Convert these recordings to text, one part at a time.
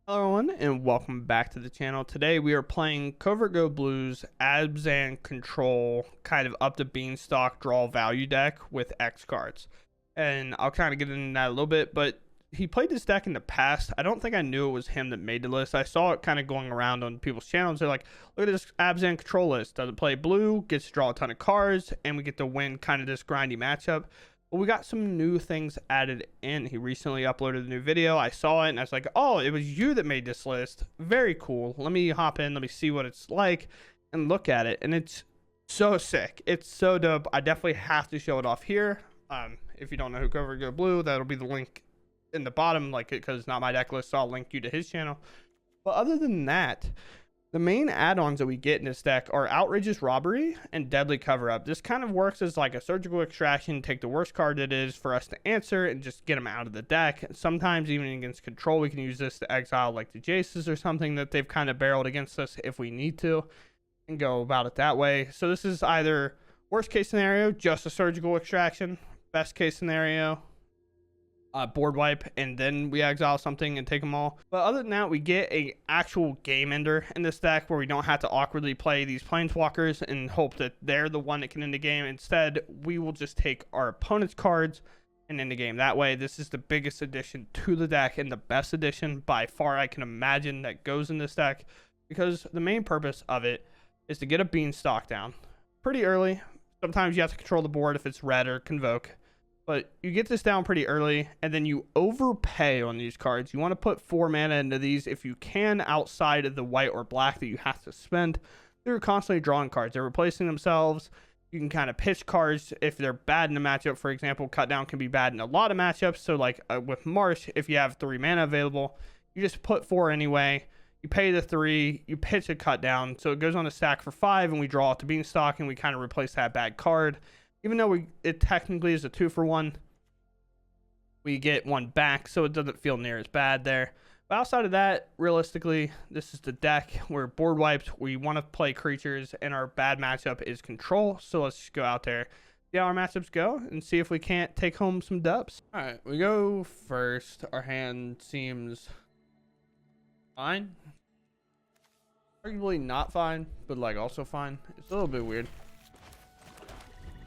Hello everyone and welcome back to the channel. Today we are playing CovertGoBlue's Abzan control kind of up the beanstalk draw value deck with X cards. And I'll kind of get into that a little bit, but he played this deck in the past. I don't think I knew it was him that made the list. I saw it kind of going around on people's channels. They're like, look at this Abzan control list. Doesn't play blue, gets to draw a ton of cards, and we get to win kind of this grindy matchup. But we got some new things added in. He recently uploaded a new video. I saw it and I was like, oh, it was you that made this list. Very cool. Let me hop in. Let me see what it's like and look at it. And it's so sick. It's so dope. I definitely have to show it off here. If you don't know who CovertGoBlue, that'll be the link in the bottom, like it, because it's not my deck list, so I'll link you to his channel. But other than that, the main add-ons that we get in this deck are Outrageous Robbery and Deadly Cover-Up. This kind of works as like a surgical extraction, take the worst card it is for us to answer and just get them out of the deck. Sometimes even against control, we can use this to exile like the Jaces or something that they've kind of barreled against us if we need to, and go about it that way. So this is either worst case scenario, just a surgical extraction, best case scenario, board wipe, and then we exile something and take them all. But other than that, we get a actual game ender in this deck where we don't have to awkwardly play these planeswalkers and hope that they're the one that can end the game. Instead, we will just take our opponent's cards and end the game that way. This is the biggest addition to the deck and the best addition by far I can imagine that goes in this deck, because the main purpose of it is to get a beanstalk down pretty early. Sometimes you have to control the board if it's red or Convoke, but you get this down pretty early, and then you overpay on these cards. You want to put 4 mana into these if you can, outside of the white or black that you have to spend. They're constantly drawing cards. They're replacing themselves. You can kind of pitch cards if they're bad in a matchup. For example, cut down can be bad in a lot of matchups. So like with Marsh, if you have 3 mana available, you just put 4 anyway. You pay the 3, you pitch a cut down. So it goes on a stack for 5, and we draw out the beanstalk, and we kind of replace that bad card. Even though it technically is a 2-for-1, we get 1 back, so it doesn't feel near as bad there. But outside of that, realistically, this is the deck. We're board wiped. We want to play creatures, and our bad matchup is control. So let's just go out there, see how our matchups go, and see if we can't take home some dubs. All right, we go first. Our hand seems fine. Arguably not fine, but like also fine. It's a little bit weird.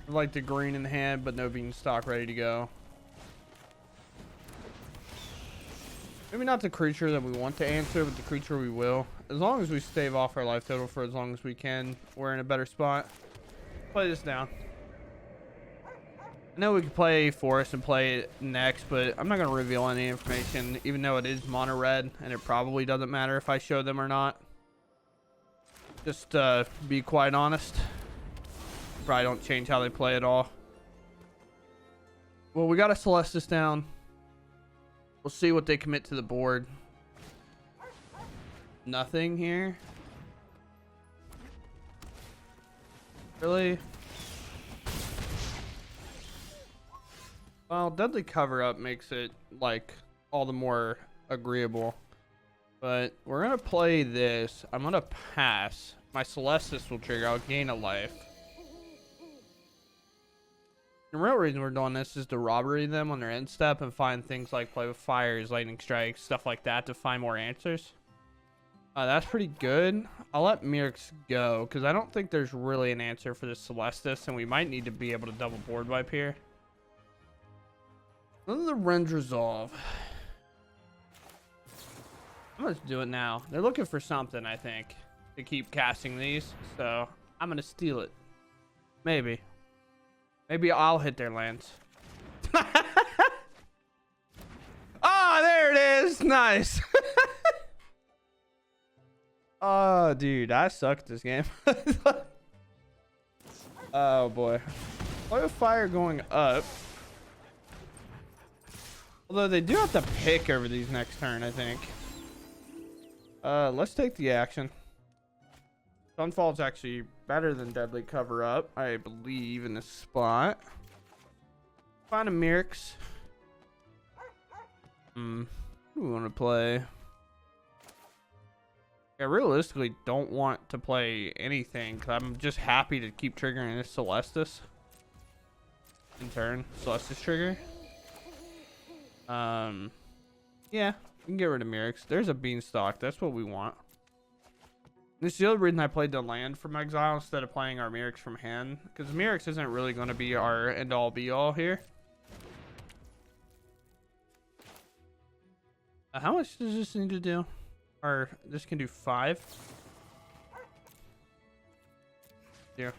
Like the green in the hand, but no beanstalk ready to go. Maybe not the creature that we want to answer, but the creature we will. As long as we stave off our life total for as long as we can, we're in a better spot. Play this down. I know we could play Forest and play it next, but I'm not going to reveal any information, even though it is mono red, and it probably doesn't matter if I show them or not. Just be quite honest. Probably don't change how they play at all. Well, we got to Celestis down. We'll see what they commit to the board. Nothing here. Really? Well, Deadly Cover-Up makes it like all the more agreeable. But we're going to play this. I'm going to pass. My Celestis will trigger. I'll gain a life. The real reason we're doing this is to robbery them on their end step and find things like play with fires, lightning strikes, stuff like that to find more answers. That's pretty good. I'll let Mirix go because I don't think there's really an answer for this Celestis, and we might need to be able to double board wipe here. Let the Rend resolve. I'm gonna do it now. They're looking for something, I think, to keep casting these, so I'm gonna steal it. Maybe. Maybe I'll hit their lands. Oh, there it is. Nice. Oh, dude, I suck at this game. Oh, boy. Play with fire going up. Although they do have to pick over these next turn, I think. Let's take the action. Sunfall's actually better than Deadly Cover-Up, I believe, in this spot. Find a Mirix. Who we want to play? I realistically don't want to play anything because I'm just happy to keep triggering this Celestis. In turn, Celestis trigger. Yeah, We can get rid of Mirrex. There's a Beanstalk. That's what we want. This is the other reason I played the land from exile instead of playing our Mirrex from hand. Because Mirrex isn't really going to be our end-all be-all here. How much does this need to do? Or this can do 5. Here.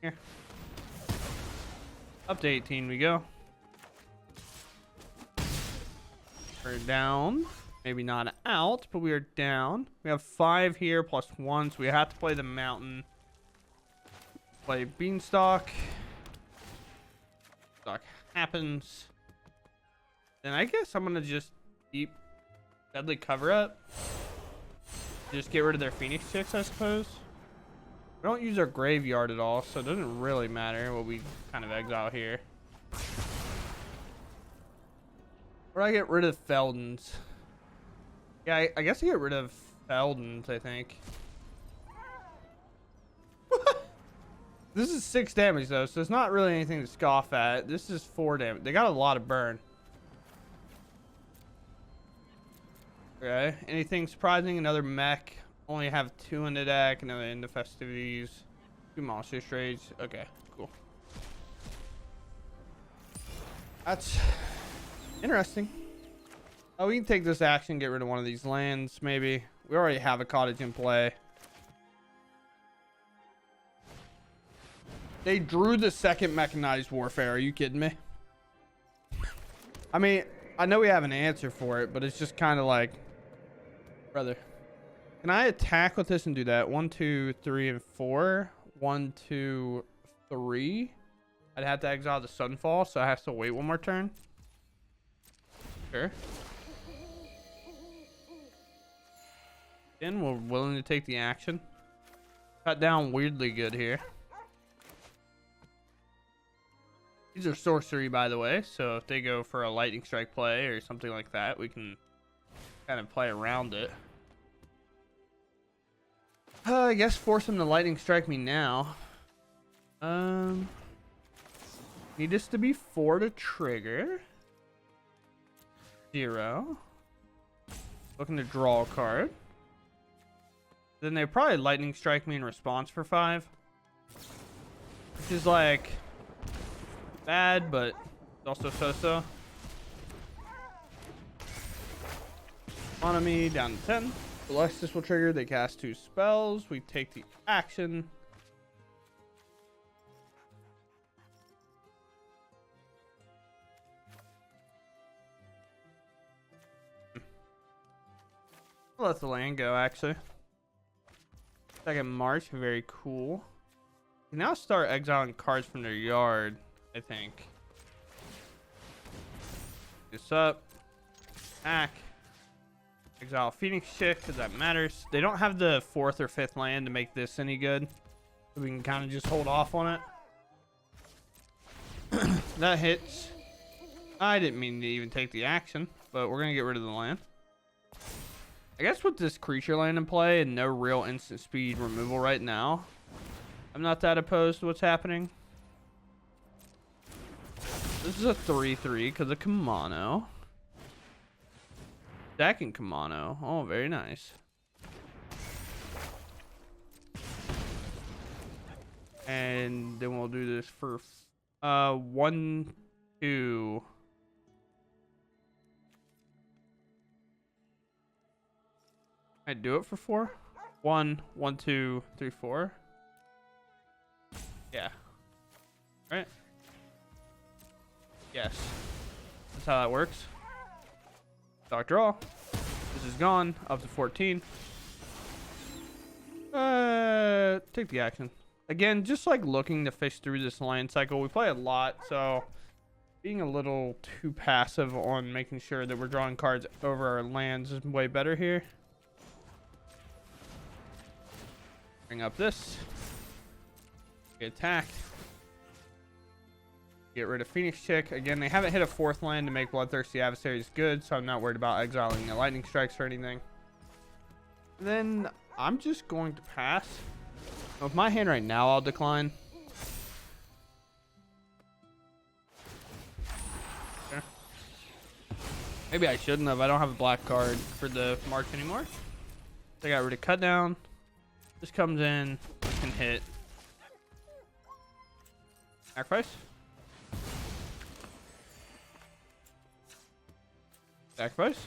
Here. Up to 18 we go. We're down. Maybe not out, but we are down. We have 5 here plus 1, so we have to play the mountain. Play Beanstalk. Beanstalk happens. Then I guess I'm gonna just keep Deadly Cover Up. Just get rid of their Phoenix chicks, I suppose. We don't use our graveyard at all, so it doesn't really matter what we kind of exile here. Or I get rid of Feldons. Yeah, I guess I get rid of Feldons, I think. This is 6 damage, though, so it's not really anything to scoff at. This is 4 damage. They got a lot of burn. Okay, anything surprising? Another mech. Only have 2 in the deck. Another in the festivities. 2 monster trades. Okay, cool. That's interesting. Oh, we can take this action, get rid of one of these lands, maybe. We already have a cottage in play. They drew the second mechanized warfare. Are you kidding me? I mean, I know we have an answer for it, but it's just kind of like, brother. Can I attack with this and do that? 1, 2, 3, and 4. 1, 2, 3. I'd have to exile the Sunfall, so I have to wait one more turn. Sure. Then we're willing to take the action. Cut down weirdly good here. These are sorcery, by the way, so if they go for a lightning strike play or something like that, we can kind of play around it. I guess force them to lightning strike me now. Need this to be 4 to trigger. 0. Looking to draw a card. Then they probably lightning strike me in response for 5. Which is like bad, but also so-so. Economy down to 10. Celestis will trigger. They cast 2 spells. We take the action. I'll let the land go, actually. Second March, very cool. We now start exiling cards from their yard, I think. This up. Attack. Exile Phoenix chick, because that matters. They don't have the 4th or 5th land to make this any good. So we can kind of just hold off on it. That hits. I didn't mean to even take the action, but we're going to get rid of the land. I guess with this creature land in play and no real instant speed removal right now, I'm not that opposed to what's happening. This is a 3/3 because of Kamano. Stacking Kamano. Oh, very nice. And then we'll do this for 1, 2. I do it for 4. 1, 1, 2, 3, 4. Yeah. Right. Yes. That's how that works. Stock draw. This is gone. Up to 14. Take the action. Again, just like looking to fish through this land cycle. We play a lot, so being a little too passive on making sure that we're drawing cards over our lands is way better here. Bring up this. Get attack. Get rid of Phoenix Chick. Again, they haven't hit a 4th land to make Bloodthirsty Adversaries good, so I'm not worried about exiling the lightning strikes or anything. Then I'm just going to pass. With my hand right now, I'll decline. Okay. Maybe I shouldn't have. I don't have a black card for the march anymore. I got rid of cut down. This comes in, can hit. Sacrifice. Sacrifice.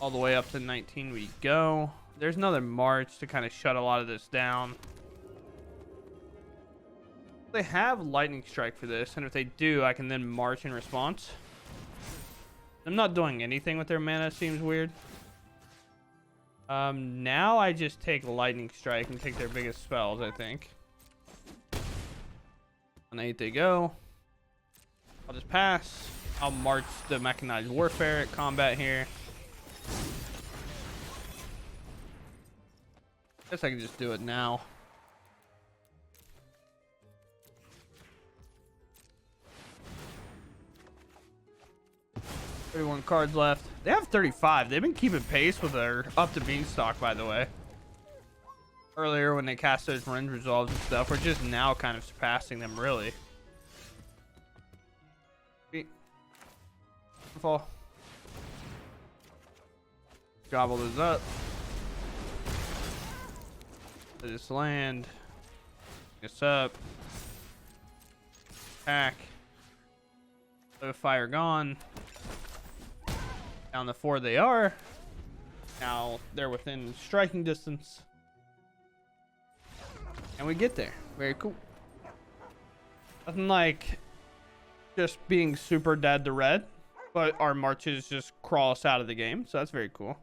All the way up to 19 we go. There's another march to kind of shut a lot of this down. They have lightning strike for this, and if they do, I can then march in response. I'm not doing anything with their mana. Seems weird. Now I just take lightning strike and take their biggest spells, I think. On 8 they go. I'll just pass. I'll march the mechanized warfare at combat here. Guess I can just do it now. 31 cards left. They have 35. They've been keeping pace with their up to beanstalk, by the way. Earlier when they cast those range resolves and stuff, we're just now kind of surpassing them, really. Fall. Gobble this up. Let this land. This up. Attack. Fire gone. Down the 4 they are. Now they're within striking distance. And we get there. Very cool. Nothing like just being super dead to red. But our marches just crawl us out of the game. So that's very cool.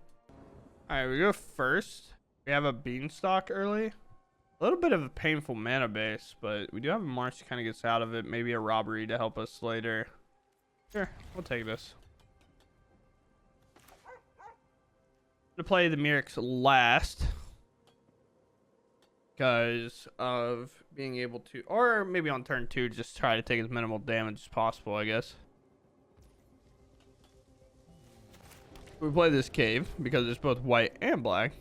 Alright, we go first. We have a beanstalk early. A little bit of a painful mana base. But we do have a march that kind of gets out of it. Maybe a robbery to help us later. Sure, we'll take this. I'm gonna play the Mirrex last. Because of being able to, or maybe on turn 2, just try to take as minimal damage as possible, I guess. We play this cave because it's both white and black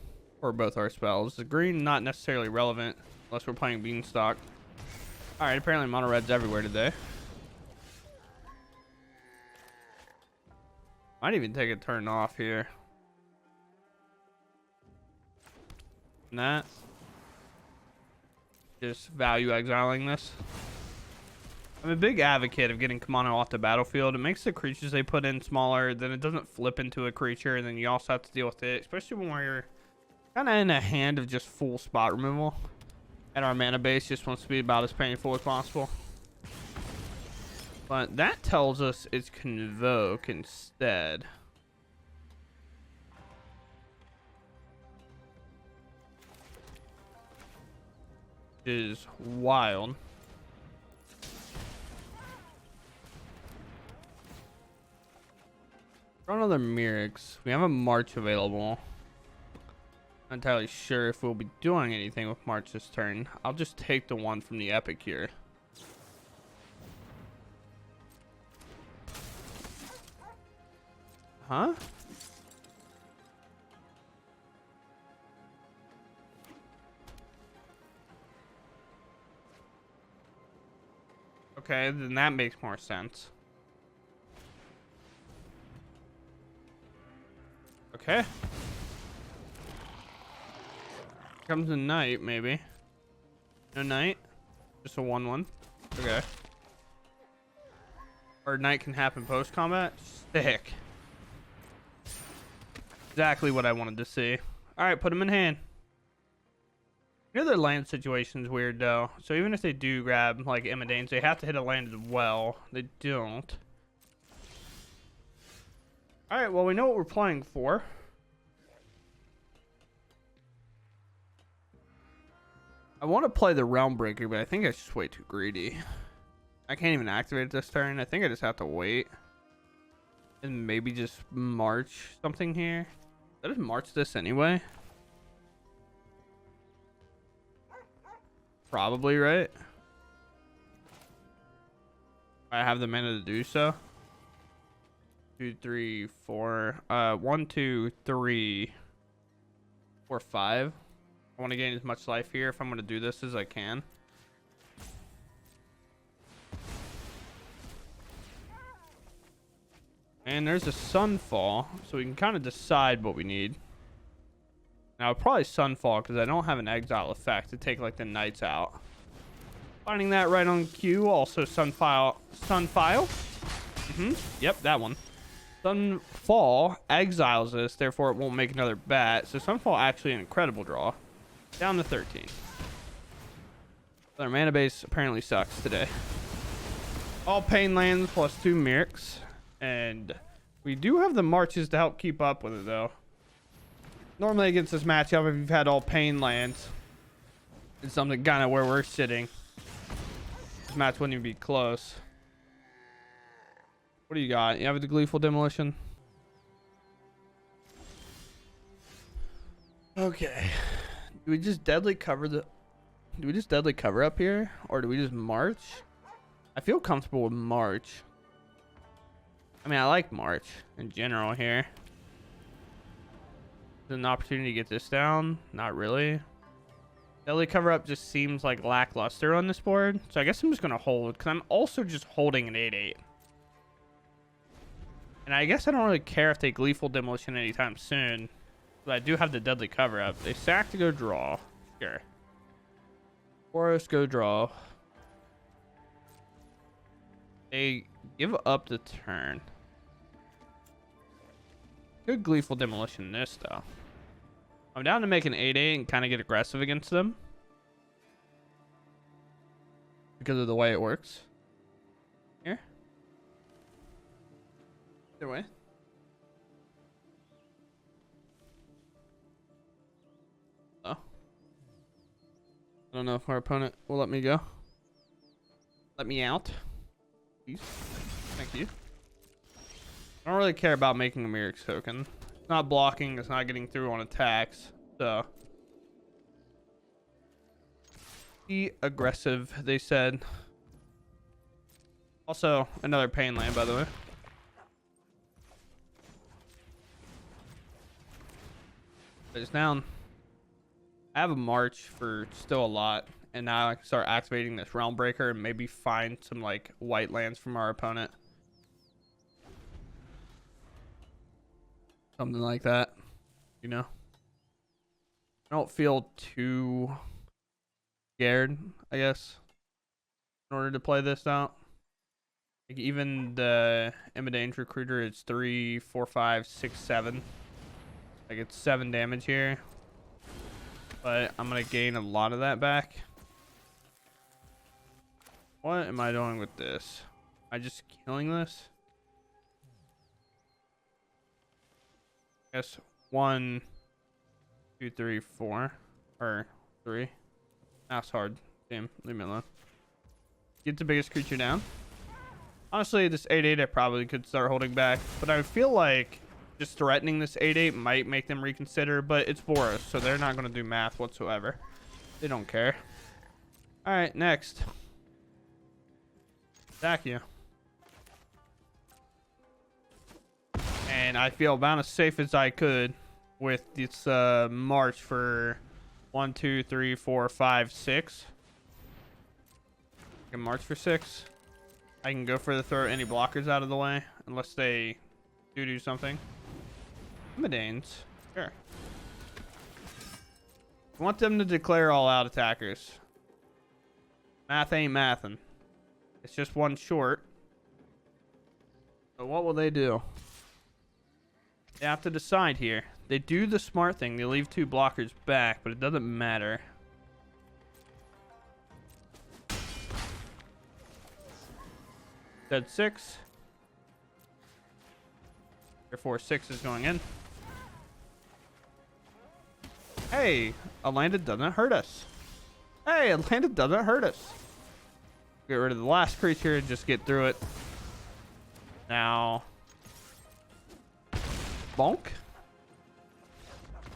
for both our spells. The green not necessarily relevant unless we're playing beanstalk. Alright, apparently mono red's everywhere today. Might even take a turn off here. And that. Just value exiling this. I'm a big advocate of getting Kamano off the battlefield. It makes the creatures they put in smaller, then it doesn't flip into a creature, and then you also have to deal with it, especially when we're kind of in a hand of just full spot removal. And our mana base just wants to be about as painful as possible. But that tells us it's Convoke instead. Which is wild. Draw another Mirrex. We have a March available. Not entirely sure if we'll be doing anything with March this turn. I'll just take the one from the Epic here. Huh? Okay, then that makes more sense. Okay. Comes a knight, maybe. No knight. Just a 1/1. Okay. Or knight can happen post combat. Sick. Exactly what I wanted to see. Alright, put him in hand. You know their land situation's weird though. So even if they do grab like Imadanes, they have to hit a land as well. They don't. Alright, well we know what we're playing for. I want to play the Realm Breaker, but I think it's just way too greedy. I can't even activate it this turn. I think I just have to wait. And maybe just march something here. Did I just march this anyway? Probably, right? I have the mana to do so. 2, 3, 4. 1, 2, 3, 4, 5. I want to gain as much life here if I'm going to do this as I can. And there's a Sunfall, so we can kind of decide what we need. Now, probably Sunfall, because I don't have an exile effect to take, like, the Knights out. Finding that right on cue. Also, Sunfile. Yep, that one. Sunfall exiles this, therefore it won't make another bat. So Sunfall actually an incredible draw. Down to 13. Our mana base apparently sucks today. All Pain lands plus 2 Mirks. And we do have the marches to help keep up with it, though. Normally against this matchup, if you've had all Pain lands, it's something kind of where we're sitting. This match wouldn't even be close. What do you got? You have the Gleeful Demolition? Okay. Do we just deadly cover the... Do we just deadly cover up here? Or do we just march? I feel comfortable with march. I mean, I like March in general here. There's an opportunity to get this down. Not really. Deadly cover up just seems like lackluster on this board. So I guess I'm just going to hold. Because I'm also just holding an 8-8. And I guess I don't really care if they Gleeful Demolition anytime soon. But I do have the deadly cover up. They sack to go draw. Sure. Forest go draw. They give up the turn. Good Gleeful Demolition this, though. I'm down to make an 8-8 and kind of get aggressive against them. Because of the way it works. Here. Either way. Oh. I don't know if our opponent will let me go. Let me out. Please. Thank you. I don't really care about making a Mirror's token. It's not blocking, it's not getting through on attacks. So be aggressive, they said. Also, another Pain land, by the way. It's down. I have a March for still a lot. And now I can start activating this Realm Breaker and maybe find some like white lands from our opponent. Something like that, you know. I don't feel too scared, I guess, in order to play this out. Like even the Immodane's Recruiter is 3, 4, 5, 6, 7. Like it's 7 damage here. But I'm gonna gain a lot of that back. What am I doing with this? Am I just killing this? I guess 1, 2, 3, 4, or 3. That's hard. Damn, leave me alone. Get the biggest creature down. Honestly, this 8-8 I probably could start holding back, but I feel like just threatening this 8-8 might make them reconsider, but it's Boris, so they're not going to do math whatsoever. They don't care. Alright, next. Attack you. And I feel about as safe as I could with this march for 1, 2, 3, 4, 5, 6. I can march for 6. I can go for the throw any blockers out of the way unless they do something. Immodanes, sure. I want them to declare all out attackers. Math ain't mathin'. It's just one short. So what will they do? They have to decide here. They do the smart thing. They leave 2 blockers back, but it doesn't matter. Dead 6. Therefore 6 is going in. Hey, a landed doesn't hurt us. Hey, a landed doesn't hurt us. Get rid of the last creature and just get through it. Now, bonk.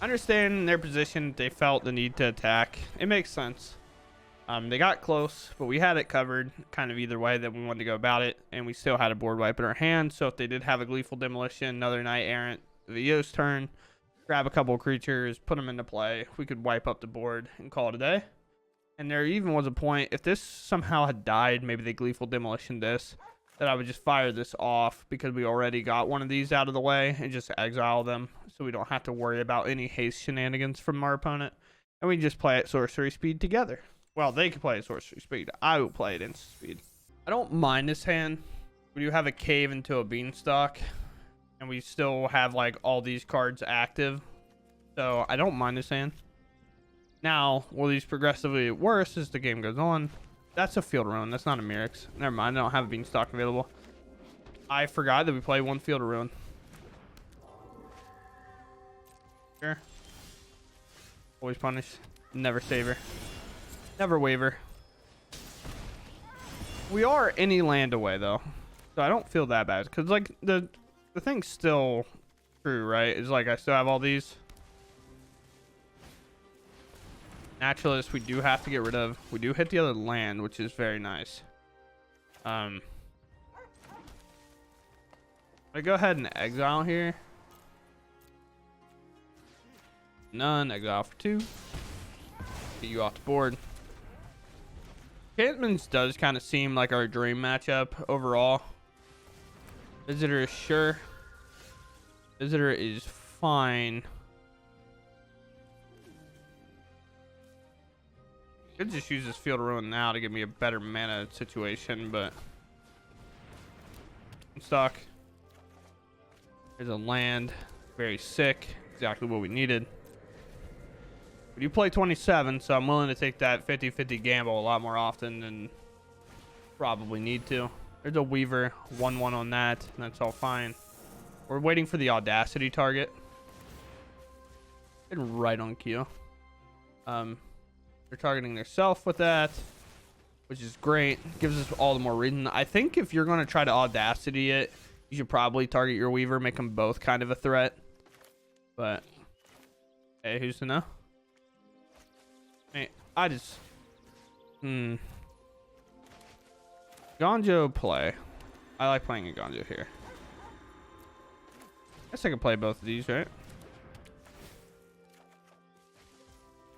Understand their position. They felt the need to attack. It makes sense. They got close, but we had it covered kind of either way that we wanted to go about it, and we still had a board wipe in our hand. So if they did have a Gleeful Demolition, another Knight Errant, VO's turn, grab a couple of creatures, put them into play, we could wipe up the board and call it a day. And there even was a point, if this somehow had died, maybe they Gleeful Demolition this, that I would just fire this off because we already got one of these out of the way and just exile them so we don't have to worry about any haste shenanigans from our opponent. And we just play at sorcery speed together. Well, they can play at sorcery speed. I will play at instant speed. I don't mind this hand. We do have a cave into a beanstalk, and we still have like all these cards active. So I don't mind this hand. Now, will these progressively get worse as the game goes on? That's a Field of Ruin. That's not a Mirrex. Never mind. I don't have a beanstalk available. I forgot that we play one Field of Ruin. Sure. Always punish. Never savor. Never waver. We are any land away though, so I don't feel that bad because like the thing's still true, right? It's like I still have all these. Naturalist we do have to get rid of. We do hit the other land, which is very nice. I go ahead and exile here. None. Exile for 2. Get you off the board. Enchantments does kind of seem like our dream matchup overall. Visitor is sure. Visitor is fine. Could just use this Field of Ruin now to give me a better mana situation, but I'm stuck. There's a land. Very sick. Exactly what we needed. But you play 27, so I'm willing to take that 50-50 gamble a lot more often than probably need to. There's a Weaver, 1-1 on that, and that's all fine. We're waiting for the Audacity target. And right on cue. They're targeting their self with that, which is great. Gives us all the more reason. I think if you're going to try to Audacity it, you should probably target your Weaver, make them both kind of a threat. But, hey, who's to know? Hey, I just... Gonjo play. I like playing a Gonjo here. I guess I could play both of these, right?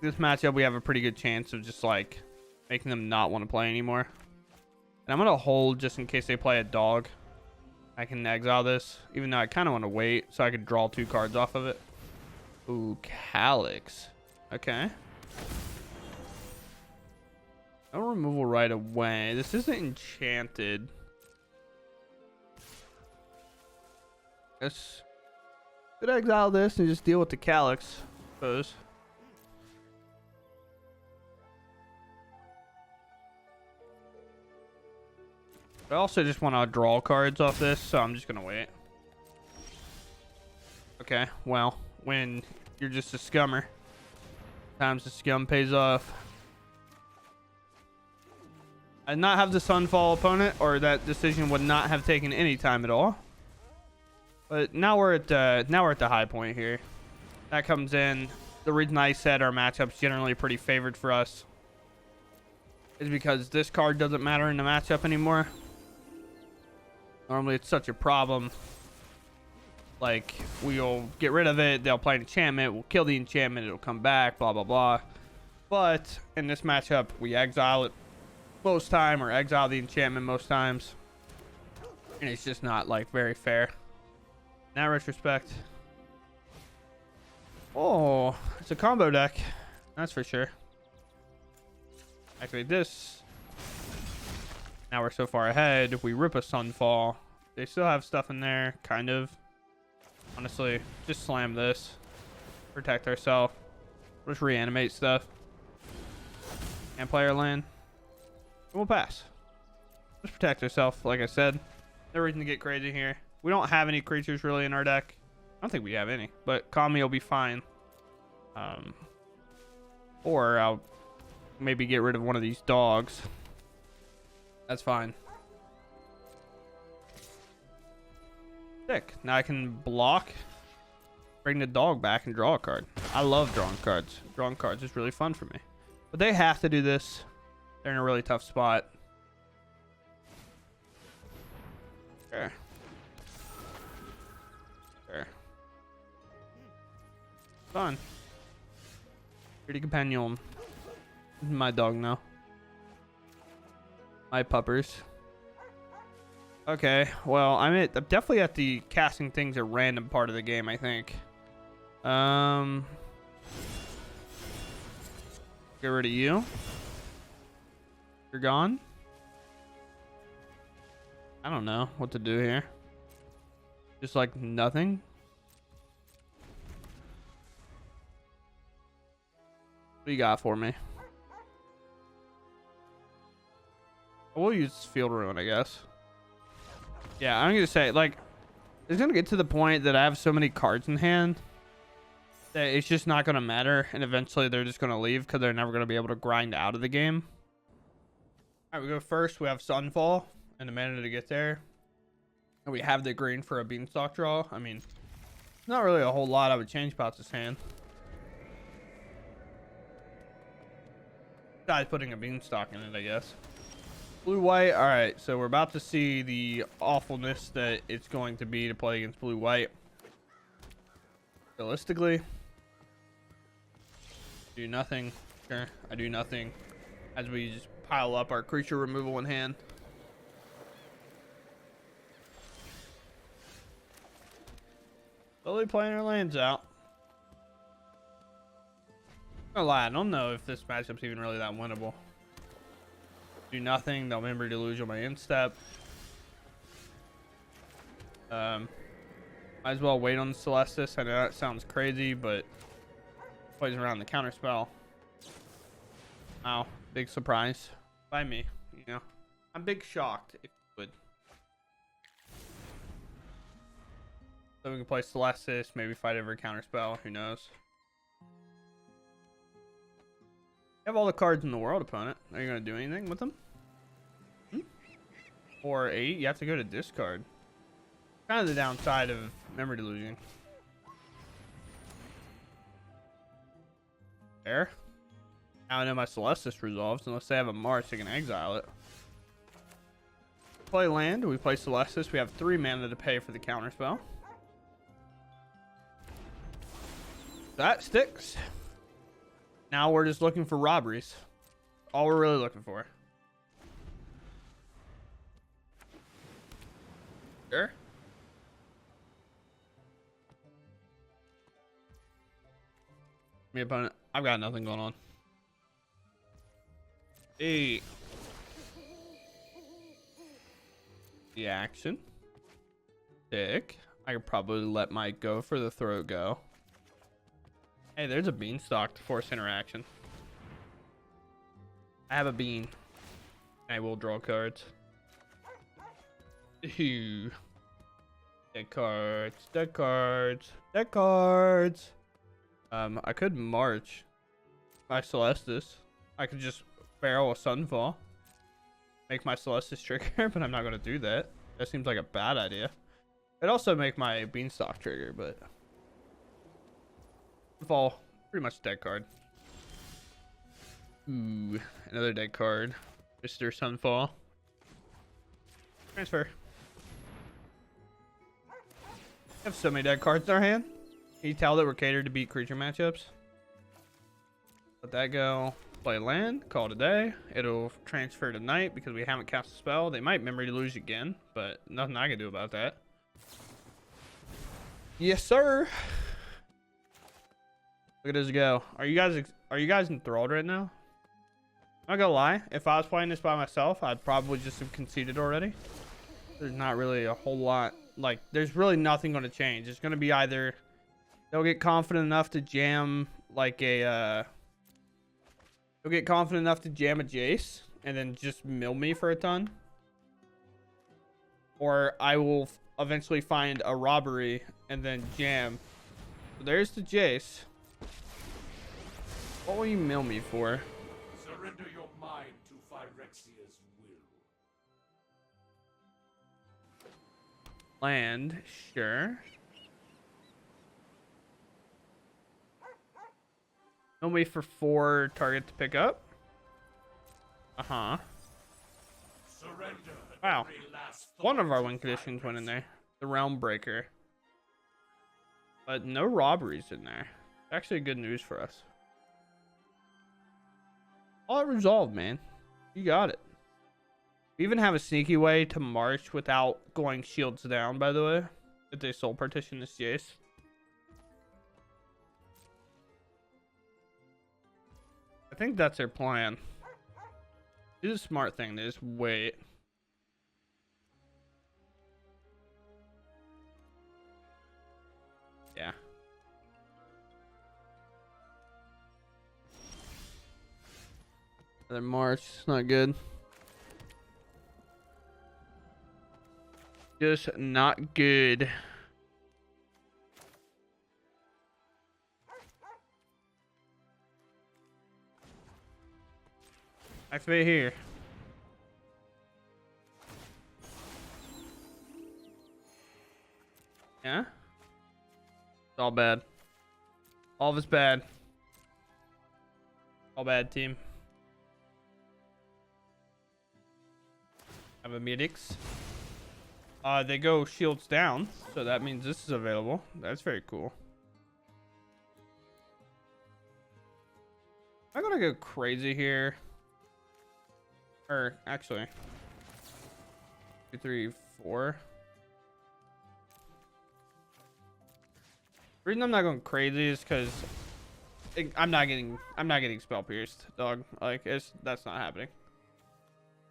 This matchup, we have a pretty good chance of just like making them not want to play anymore. And I'm going to hold just in case they play a dog. I can exile this, even though I kind of want to wait so I could draw 2 cards off of it. Ooh, Calyx. Okay. No removal right away. This isn't enchanted. Guess could exile this and just deal with the Calyx, I suppose. I also just want to draw cards off this, so I'm just gonna wait. Okay, well, when you're just a scummer, sometimes the scum pays off. I'd not have the Sunfall opponent, or that decision would not have taken any time at all. But now we're at the high point here. That comes in. The reason I said our matchup's generally pretty favored for us is because this card doesn't matter in the matchup anymore. Normally it's such a problem. Like, we'll get rid of it, they'll play an enchantment, we'll kill the enchantment, it'll come back, blah blah blah. But in this matchup we exile it most time, or exile the enchantment most times, and it's just not like very fair in that retrospect. Oh, it's a combo deck, that's for sure. Activate this. Now we're so far ahead. If we rip a Sunfall, they still have stuff in there, kind of. Honestly, just slam this. Protect ourselves. Just reanimate stuff. And play our land. And we'll pass. Just protect ourselves, like I said. No reason to get crazy here. We don't have any creatures really in our deck. I don't think we have any, but Kami will be fine. Or I'll maybe get rid of one of these dogs. That's fine. Sick. Now I can block, bring the dog back, and draw a card. I love drawing cards. Drawing cards is really fun for me. But they have to do this. They're in a really tough spot. Sure. Sure. Fun. Pretty companion. This is my dog now. My puppers. Okay, well, I'm definitely at the casting things at random part of the game, I think. Get rid of you. You're gone. I don't know what to do here. Just like nothing. What do you got for me? We'll use Field Ruin, I guess. Yeah, I'm gonna say, like, it's gonna get to the point that I have so many cards in hand that it's just not gonna matter, and eventually they're just gonna leave because they're never gonna be able to grind out of the game. All right, we go first. We have Sunfall and a minute to get there, and we have the green for a Beanstalk draw. I mean, not really a whole lot I would change about this hand. Besides putting a Beanstalk in it, I guess. Blue-white. All right, so we're about to see the awfulness that it's going to be to play against blue-white. Realistically, do nothing. Sure, I do nothing as we just pile up our creature removal in hand. Slowly playing our lands out. No lie, I don't know if this matchup's even really that winnable. Do nothing. They'll Memory Deluge on my instep. Might as well wait on the Celestis. I know that sounds crazy, but plays around the counter spell. Wow, big surprise by me. You know, I'm big shocked if you would. So we can play Celestis, maybe fight over a counter spell. Who knows? You have all the cards in the world, opponent. Are you going to do anything with them? Or 8? You have to go to discard. Kind of the downside of Memory Delusion. There. Now I know my Celestis resolves. Unless they have a March, they can exile it. Play land. We play Celestis. We have 3 mana to pay for the counter spell. That sticks. Now we're just looking for robberies. All we're really looking for. Sure. Me opponent. I've got nothing going on. Hey. The action. Dick. I could probably let my go for the throw go. Hey, there's a Beanstalk to force interaction. I have a bean. I will draw cards. Ew. Dead cards. Dead cards. Dead cards. I could March my Celestis. I could just barrel a Sunfall. Make my Celestis trigger, but I'm not going to do that. That seems like a bad idea. It'd also make my Beanstalk trigger, but... Sunfall, pretty much dead card. Ooh, another dead card. Mr. Sunfall. Transfer. We have so many dead cards in our hand. Can you tell that we're catered to beat creature matchups? Let that go. Play land. Call it a day. It'll transfer tonight because we haven't cast a spell. They might Memory Deluge again, but nothing I can do about that. Yes, sir. Look at this go. Are you guys enthralled right now? I'm not gonna lie. If I was playing this by myself, I'd probably just have conceded already. There's not really a whole lot. Like, there's really nothing going to change. It's going to be either they'll get confident enough to jam like a they'll get confident enough to jam a Jace and then just mill me for a ton, or I will eventually find a robbery and then jam. So there's the Jace. What will you mill me for? Surrender your mind to Phyrexia's will. Land, sure. Mill me for 4 target to pick up. Uh-huh. Surrender. Wow. One of our win conditions went in there. The Realm Breaker. But no robberies in there. Actually good news for us. All resolved, man. You got it. We even have a sneaky way to march without going shields down, by the way. If they soul partition this Jace. I think that's their plan. Do the smart thing to just wait. Yeah. Another march. It's not good. Just not good. Activate here. Yeah? It's all bad. All of it's bad. All bad, team. Have a Medix. They go shields down, so that means this is available. That's very cool. I'm gonna go crazy here. Or actually, 2, 3, 4. The reason I'm not going crazy is because I'm not getting spell pierced, dog. Like that's not happening.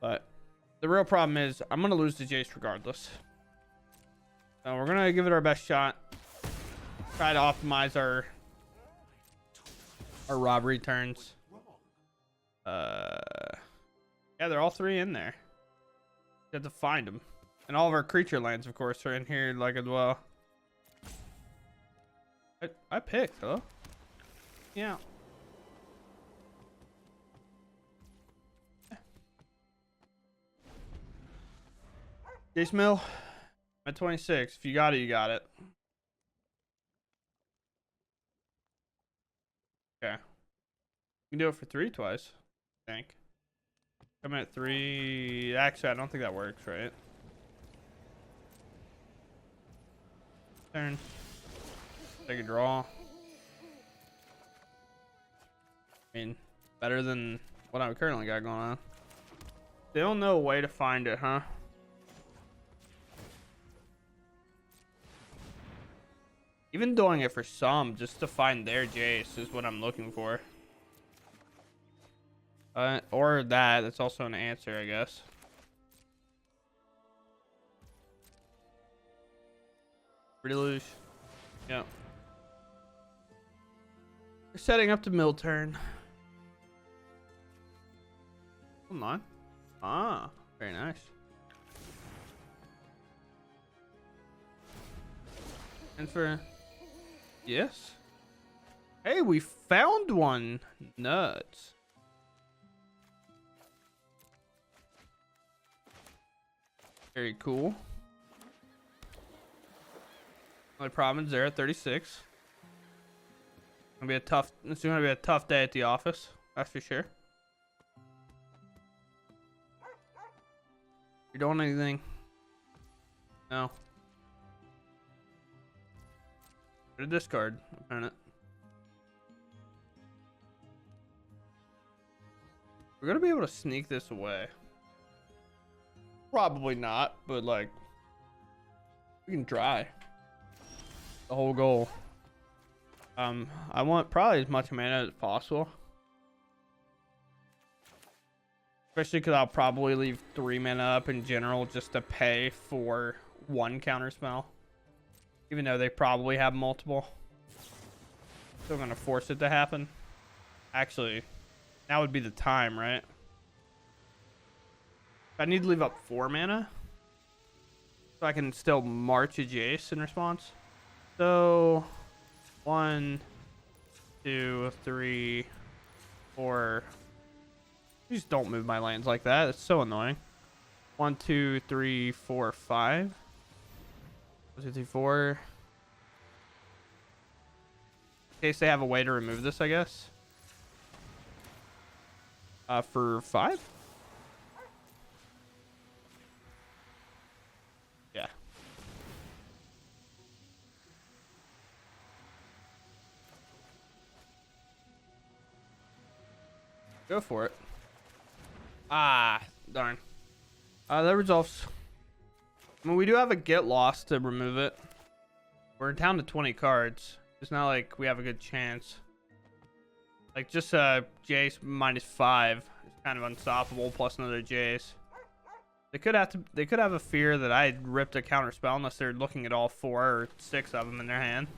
But the real problem is I'm gonna lose to Jace regardless. So we're gonna give it our best shot. Try to optimize our robbery turns. Yeah, they're all 3 in there. You have to find them, and all of our creature lands, of course, are in here like as well. I picked, huh? Yeah. Jace Mill at 26. If you got it, you got it. Okay. You can do it for 3 twice, I think. Come in at 3. Actually, I don't think that works, right? Turn. Take a draw. I mean, better than what I currently got going on. Still no way to find it, huh? Even doing it for some, just to find their Jace is what I'm looking for. Or that's also an answer, I guess. Reluge. Yeah. We're setting up the mill turn. Hold on. Ah, very nice. And for... Yes. Hey, we found one. Nuts. Very cool. Only problem is they're at 36. It's gonna be a tough day at the office. That's for sure. You doing anything? No. Put a discard opponent. We're gonna be able to sneak this away. Probably not, but like we can try. The whole goal. I want probably as much mana as possible. Especially because I'll probably leave 3 mana up in general just to pay for 1 counter spell. Even though they probably have multiple. Still gonna force it to happen. Actually, now would be the time, right? I need to leave up 4 mana. So I can still march a Jace in response. So 1, 2, 3, 4. Please don't move my lands like that. It's so annoying. 1, 2, 3, 4, 5. 1, 2, 3, 4. In case they have a way to remove this, I guess. For 5? Yeah. Go for it. Ah, darn. That resolves. I mean, we do have a get lost to remove it. We're down to 20 cards. It's not like we have a good chance. Like just Jace -5 is kind of unstoppable, plus another Jace. They could have a fear that I ripped a counter spell unless they're looking at all 4 or 6 of them in their hand.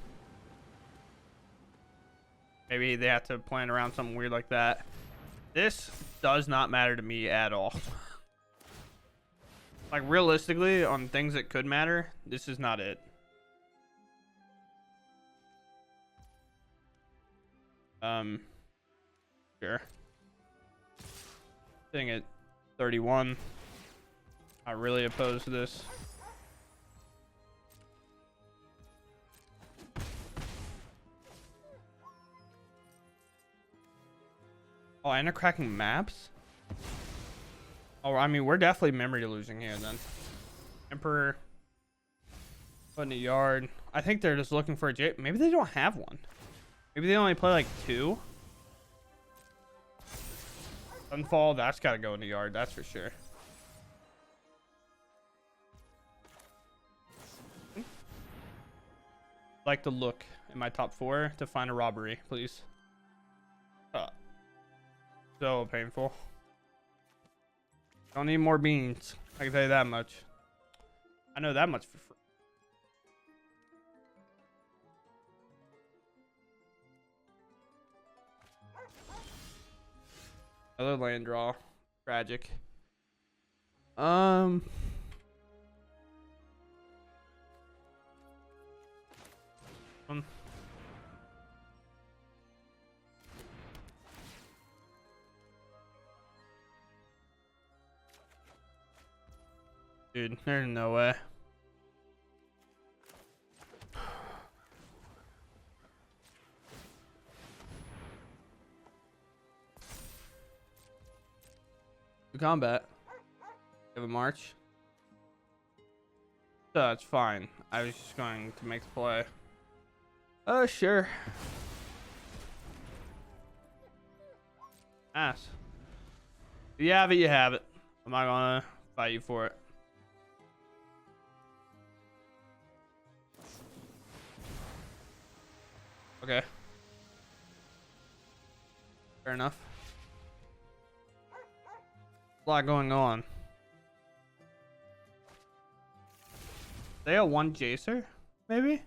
Maybe they have to plan around something weird like that. This does not matter to me at all. Like realistically, on things that could matter, this is not it. Sure. Sitting at 31. Not really opposed to this. Oh, and they're cracking maps? Oh, I mean, we're definitely memory losing here then. Emperor. Put in a yard. I think they're just looking for a J. Maybe they don't have one. Maybe they only play like 2. Sunfall, that's got to go in the yard. That's for sure. Like to look in my top 4 to find a robbery, please. So painful. Don't need more beans. I can tell you that much. I know that much for free. Another land draw. Tragic. Dude, there's no way. The combat. Have a march. So that's fine. I was just going to make the play. Oh, sure. Ass. If you have it, you have it. I'm not gonna fight you for it. Okay. Fair enough. A lot going on. They have 1 Jacer? Maybe? Is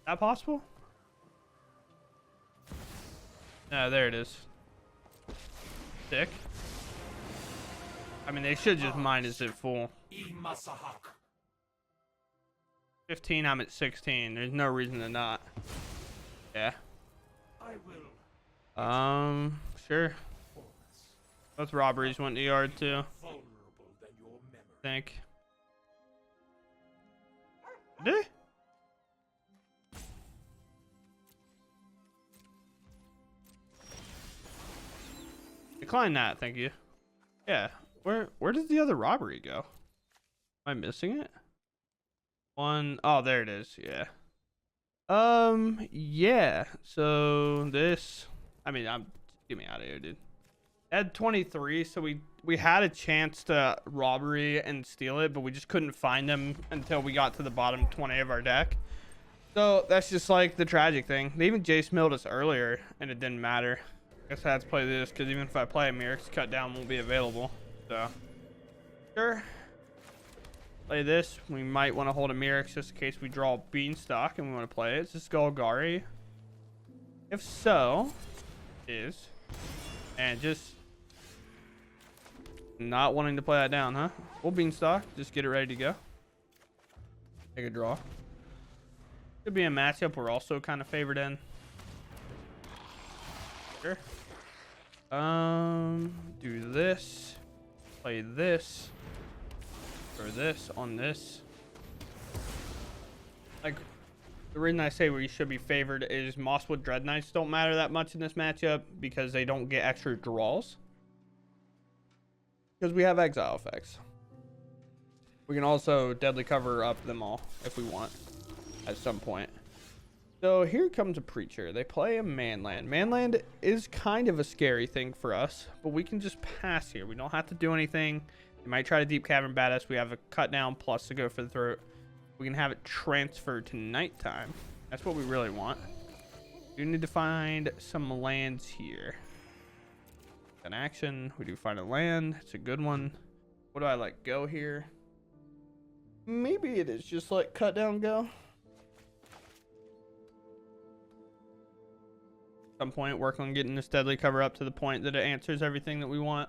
that possible? No, there it is. Sick. I mean, they should just minus it full. 15, I'm at 16. There's no reason to not. Yeah. Sure. Both robberies went to yard too. I think. Did they? Decline that, thank you. Yeah. Where does the other robbery go? Am I missing it? Oh, there it is. Yeah. Yeah. So this, I mean, get me out of here, dude. At 23, so we had a chance to robbery and steal it, but we just couldn't find them until we got to the bottom 20 of our deck. So that's just like the tragic thing. They even Jace milled us earlier, and it didn't matter. I guess I had to play this because even if I play a Mirix, cut down won't be available. So sure. Play this. We might want to hold a Mirix just in case we draw a Beanstalk and we want to play it. Is this Golgari? If so, is. And just not wanting to play that down, huh? We'll Beanstalk. Just get it ready to go. Take a draw. Could be a matchup we're also kind of favored in. Sure. Do this. Play this. Or this on this. Like, the reason I say we should be favored is Mosswood Dread Knights don't matter that much in this matchup because they don't get extra draws. Because we have exile effects. We can also deadly cover up them all if we want at some point. So here comes a Preacher. They play a Manland. Manland is kind of a scary thing for us, but we can just pass here. We don't have to do anything. You might try to deep cavern badass. We have a cut down plus to go for the throat. We can have it transferred to nighttime. That's what we really want. We do need to find some lands here. An action. We do find a land. It's a good one. What do I let go here? Maybe it is just let cut down go. At some point, work on getting this deadly cover up to the point that it answers everything that we want.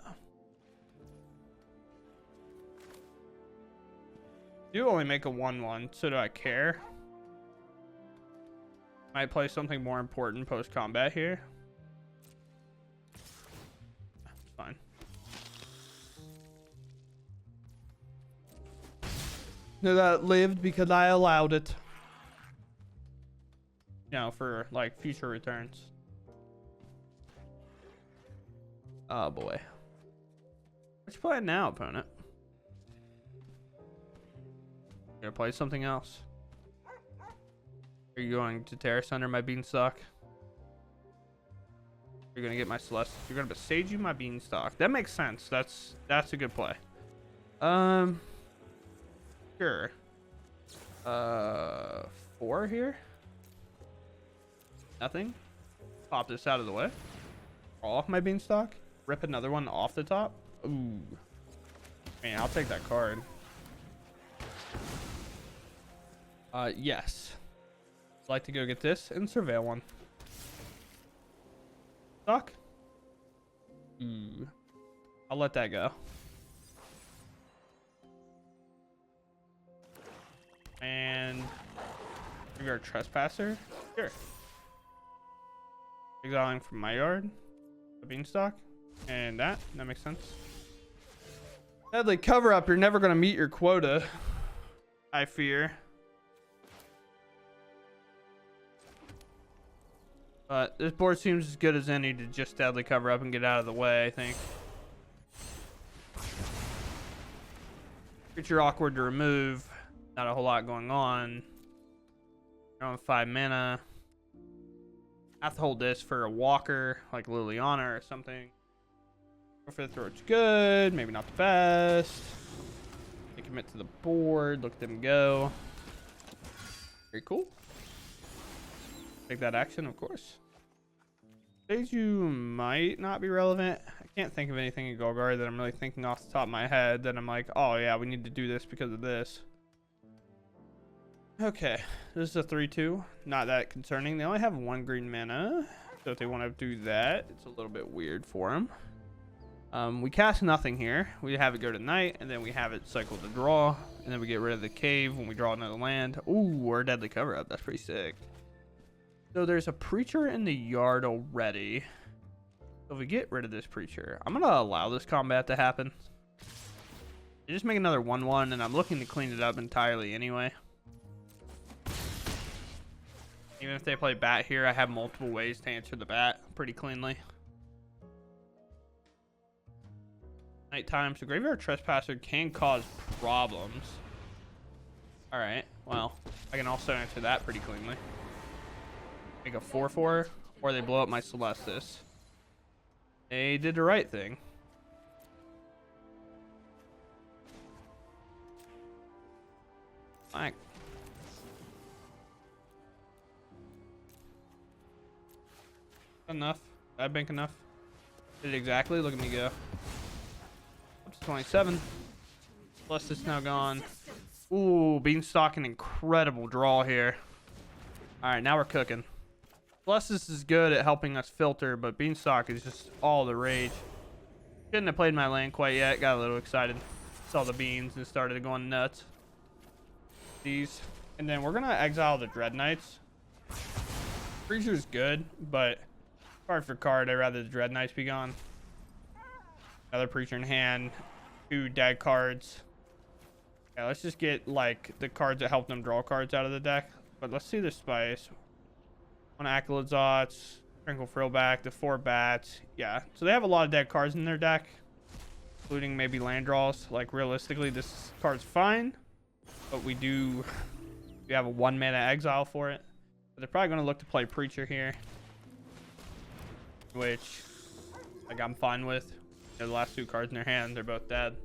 You only make a 1/1, so do I care? Might play something more important post-combat here. It's fine. No, that lived because I allowed it. You know, for like future returns. Oh boy. What you playing now, opponent? Gonna play something else? Are you going to tear asunder my beanstalk? You're gonna get my Celeste. You're gonna besage you my beanstalk. That makes sense. That's a good play. Sure. 4 here. Nothing. Pop this out of the way. Fall off my beanstalk. Rip another one off the top. Ooh. Man, I'll take that card. Yes. I'd like to go get this and surveil one. Stock. Ooh. I'll let that go. And we got a trespasser. Sure. Exiling from my yard. A beanstalk. And that makes sense. Deadly cover up. You're never gonna meet your quota, I fear. But this board seems as good as any to just deadly cover up and get out of the way, I think. Creature awkward to remove. Not a whole lot going on. You're on 5 mana. Have to hold this for a walker, like Liliana or something. Go for the throat's good. Maybe not the best. They commit to the board. Look at them go. Very cool. Take that action, of course. You might not be relevant. I can't think of anything in Golgari that I'm really thinking off the top of my head that I'm like, oh yeah, we need to do this because of this. Okay, this is a 3/2. Not that concerning. They only have 1 green mana, so if they want to do that, it's a little bit weird for them. We cast nothing here. We have it go to night, and then we have it cycle to draw, and then we get rid of the cave when we draw another land. Ooh, or deadly cover up. That's pretty sick. So there's a preacher in the yard already. So if we get rid of this preacher, I'm going to allow this combat to happen. You just make another 1/1, and I'm looking to clean it up entirely anyway. Even if they play bat here, I have multiple ways to answer the bat pretty cleanly. Nighttime, so Graveyard Trespasser can cause problems. Alright, well, I can also answer that pretty cleanly. Make a 4/4, or they blow up my Celestis. They did the right thing. Like, enough. Bad bank enough. Did it exactly. Look at me go. Up to 27. Celestis now gone. Ooh, Beanstalk, an incredible draw here. All right, now we're cooking. Celestis is good at helping us filter, but Beanstalk is just all the rage. Shouldn't have played my land quite yet. Got a little excited. Saw the beans and started going nuts. These. And then we're going to exile the Dread Knights. Creature's good, but card for card, I'd rather the Dread Knights be gone. Another Preacher in hand. 2 dead cards. Yeah, let's just get, like, the cards that help them draw cards out of the deck. But let's see the spice. 1 Accolades, Sprinkle Frillback, the 4 bats. Yeah, so they have a lot of dead cards in their deck, including maybe land draws. Like, realistically, this card's fine, but we have a 1 mana exile for it. But they're probably going to look to play Preacher here, which, like, I'm fine with. The last 2 cards in their hand, they're both dead.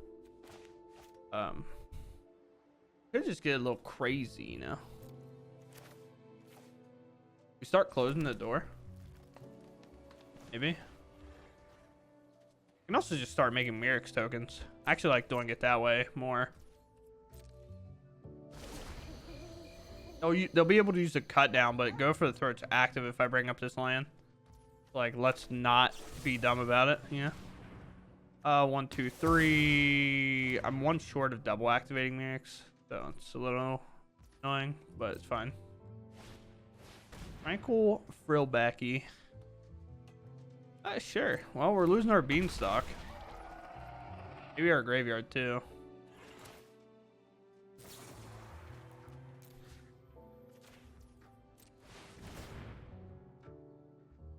Could just get a little crazy, you know. We start closing the door. Maybe. You can also just start making Mirix tokens. I actually like doing it that way more. Oh, they'll be able to use the cut down, but go for the throat's active if I bring up this land. Like, let's not be dumb about it, you know? 1, 2, 3. I'm one short of double activating Mirix, so it's a little annoying, but it's fine. Tranquil Frillbacky. Sure. Well, we're losing our beanstalk. Maybe our graveyard too.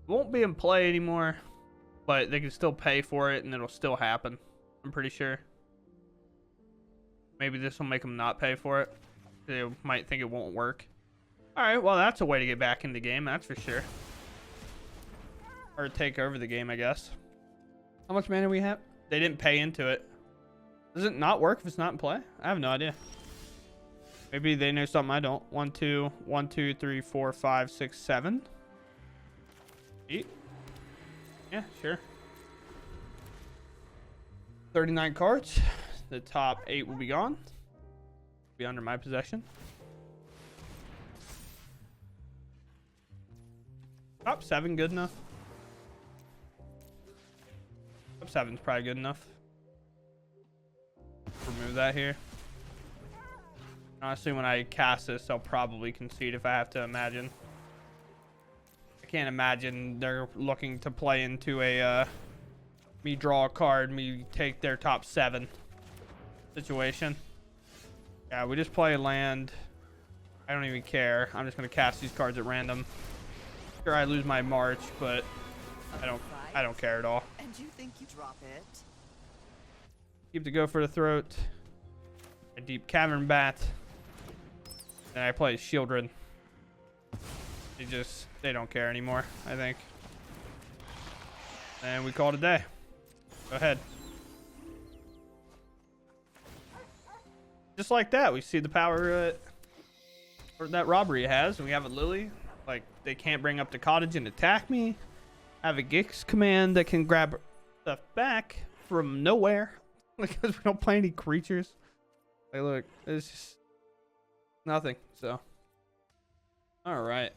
Won't be in play anymore, but they can still pay for it and it'll still happen. I'm pretty sure. Maybe this will make them not pay for it. They might think it won't work. All right, well, that's a way to get back in the game, that's for sure. Or take over the game, I guess. How much mana do we have? They didn't pay into it. Does it not work if it's not in play? I have no idea. Maybe they know something I don't. 1, 2, 1, 2, 3, 4, 5, 6, 7. 8. Yeah, sure. 39 cards. The top 8 will be gone. Be under my possession. Top 7 good enough? Top 7's probably good enough. Remove that here. Honestly, when I cast this, I'll probably concede if I have to imagine. I can't imagine they're looking to play into a me draw a card, me take their top 7 situation. Yeah, we just play land. I don't even care. I'm just gonna cast these cards at random. Sure, I lose my march, but I don't care at all. And you think you drop it? Keep the go for the throat. A deep cavern bat. And I play Shieldred. They don't care anymore, I think. And we call it a day. Go ahead. Just like that, we see the power that robbery has, and we have a Lily. Like, they can't bring up the cottage and attack me. I have a Gix command that can grab stuff back from nowhere because we don't play any creatures. Like, look, it's just nothing. So, all right.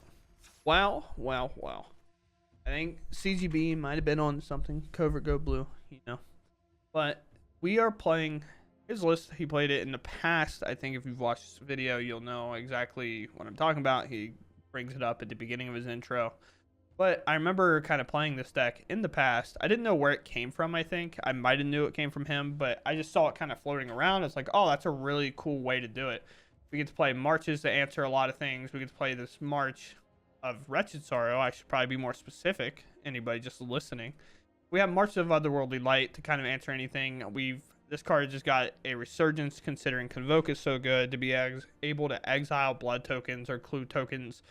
Wow. I think CGB might have been on something. CovertGoBlue, you know. But we are playing his list. He played it in the past. I think if you've watched this video, you'll know exactly what I'm talking about. He brings it up at the beginning of his intro. But I remember kind of playing this deck in the past. I didn't know where it came from, I think. I might have knew it came from him, but I just saw it kind of floating around. It's like, oh, that's a really cool way to do it. We get to play marches to answer a lot of things. We get to play this march of Wretched Sorrow. I should probably be more specific. Anybody just listening. We have March of Otherworldly Light to kind of answer anything. This card just got a resurgence considering Convoke is so good to be able to exile blood tokens or clue tokens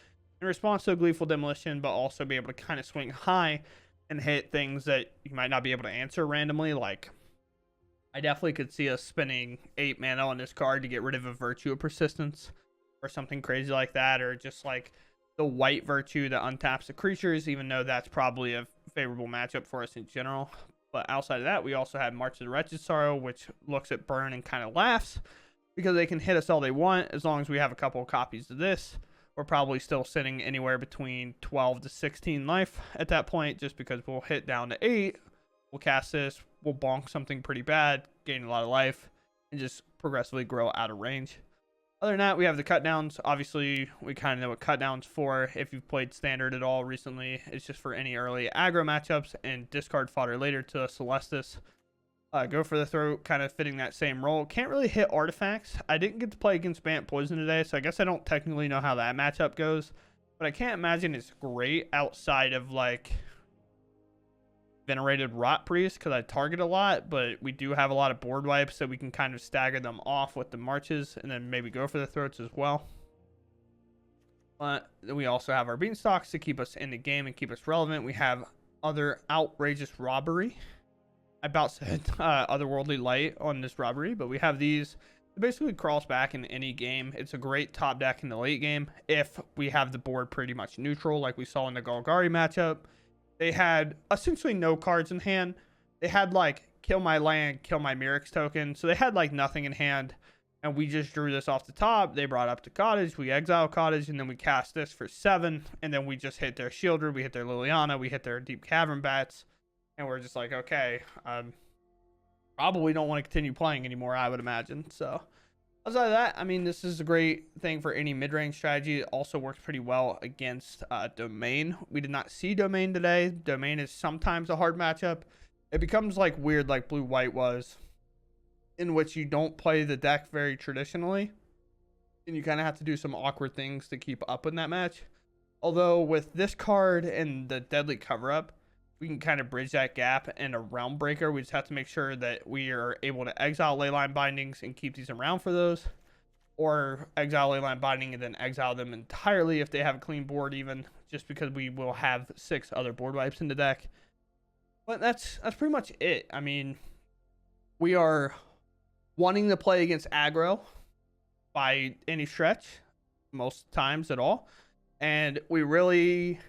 in response to a Gleeful Demolition, but also be able to kind of swing high and hit things that you might not be able to answer randomly. Like, I definitely could see us spending 8 mana on this card to get rid of a Virtue of Persistence or something crazy like that, or just like the white Virtue that untaps the creatures, even though that's probably a favorable matchup for us in general. But outside of that, we also have March of the Wretched Sorrow, which looks at burn and kind of laughs because they can hit us all they want. As long as we have a couple of copies of this, we're probably still sitting anywhere between 12 to 16 life at that point, just because we'll hit down to 8. We'll cast this, we'll bonk something pretty bad, gain a lot of life, and just progressively grow out of range. Other than that, we have the cut downs. Obviously, we kind of know what cut downs for. If you've played standard at all recently, it's just for any early aggro matchups and discard fodder later to Celestis. Go for the throat, kind of fitting that same role. Can't really hit artifacts. I didn't get to play against Bant Poison today, so I guess I don't technically know how that matchup goes. But I can't imagine it's great outside of like Venerated Rot Priest because I target a lot, but we do have a lot of board wipes, so we can kind of stagger them off with the marches and then maybe go for the throats as well. But we also have our beanstalks to keep us in the game and keep us relevant. We have other outrageous robbery. I about said Otherworldly Light on this robbery, but we have these. It basically crawls back in any game. It's a great top deck in the late game if we have the board pretty much neutral, like we saw in the Golgari matchup. They had essentially no cards in hand. They had like kill my land, kill my Mirrex token, so they had like nothing in hand. And we just drew this off the top. They brought up the Cottage. We exile Cottage, and then we cast this for 7. And then we just hit their Shielder. We hit their Liliana. We hit their Deep Cavern Bats. And we're just like, okay, probably don't want to continue playing anymore, I would imagine. So outside of that, I mean, this is a great thing for any mid-range strategy. It also works pretty well against Domain. We did not see Domain today. Domain is sometimes a hard matchup. It becomes like weird like blue-white was, in which you don't play the deck very traditionally, and you kind of have to do some awkward things to keep up in that match. Although with this card and the Deadly Cover-Up, we can kind of bridge that gap. And a Realm Breaker, we just have to make sure that we are able to exile Leyline Bindings and keep these around for those, or exile Leyline Binding and then exile them entirely if they have a clean board, even just because we will have 6 other board wipes in the deck. But that's pretty much it. I mean, we are wanting to play against aggro by any stretch, most times at all, and we really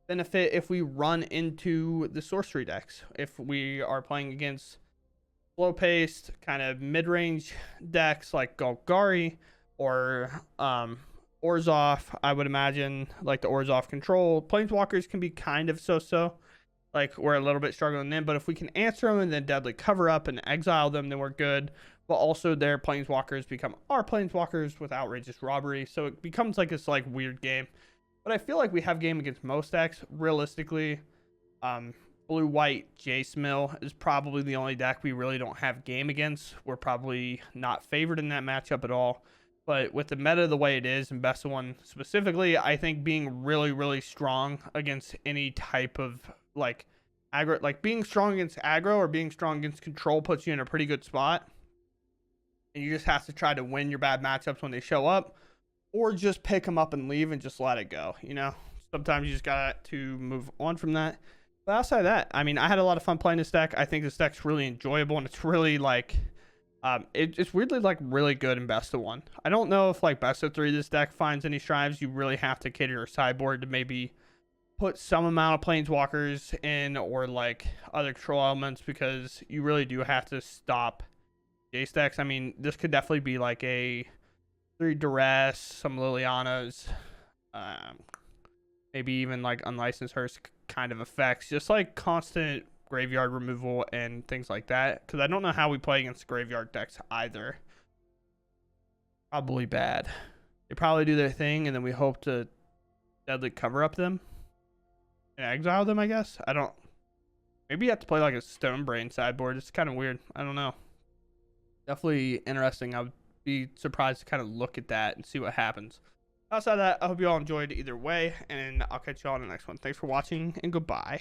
benefit if we run into the sorcery decks. If we are playing against slow-paced kind of mid-range decks like Golgari or Orzhov, I would imagine, like the Orzhov control, Planeswalkers can be kind of so-so. Like, we're a little bit struggling then, but if we can answer them and then Deadly Cover-Up and exile them, then we're good. But also their Planeswalkers become our Planeswalkers with Outrageous Robbery, so it becomes like this like weird game. But I feel like we have game against most decks. Realistically, blue-white Jace Mill is probably the only deck we really don't have game against. We're probably not favored in that matchup at all. But with the meta the way it is, and best of one specifically, I think being really, really strong against any type of like aggro, like being strong against aggro or being strong against control puts you in a pretty good spot. And you just have to try to win your bad matchups when they show up, or just pick them up and leave and just let it go. You know, sometimes you just got to move on from that. But outside of that, I mean, I had a lot of fun playing this deck. I think this deck's really enjoyable, and it's really like, it's weirdly like really good in best of one. I don't know if like best of 3 this deck finds any strives. You really have to cater your sideboard to maybe put some amount of Planeswalkers in, or like other control elements, because you really do have to stop Jace decks. I mean, this could definitely be like a 3 Duress, some Lilianas, maybe even like Unlicensed Hearse kind of effects, just like constant graveyard removal and things like that, because I don't know how we play against graveyard decks either. Probably bad. They probably do their thing, and then we hope to Deadly Cover-Up them and exile them, I guess. I don't. Maybe you have to play like a Stonebrain sideboard. It's kind of weird. I don't know. Definitely interesting. I would be surprised to kind of look at that and see what happens. Outside of that, I hope you all enjoyed either way, and I'll catch you all in the next one. Thanks for watching, and goodbye.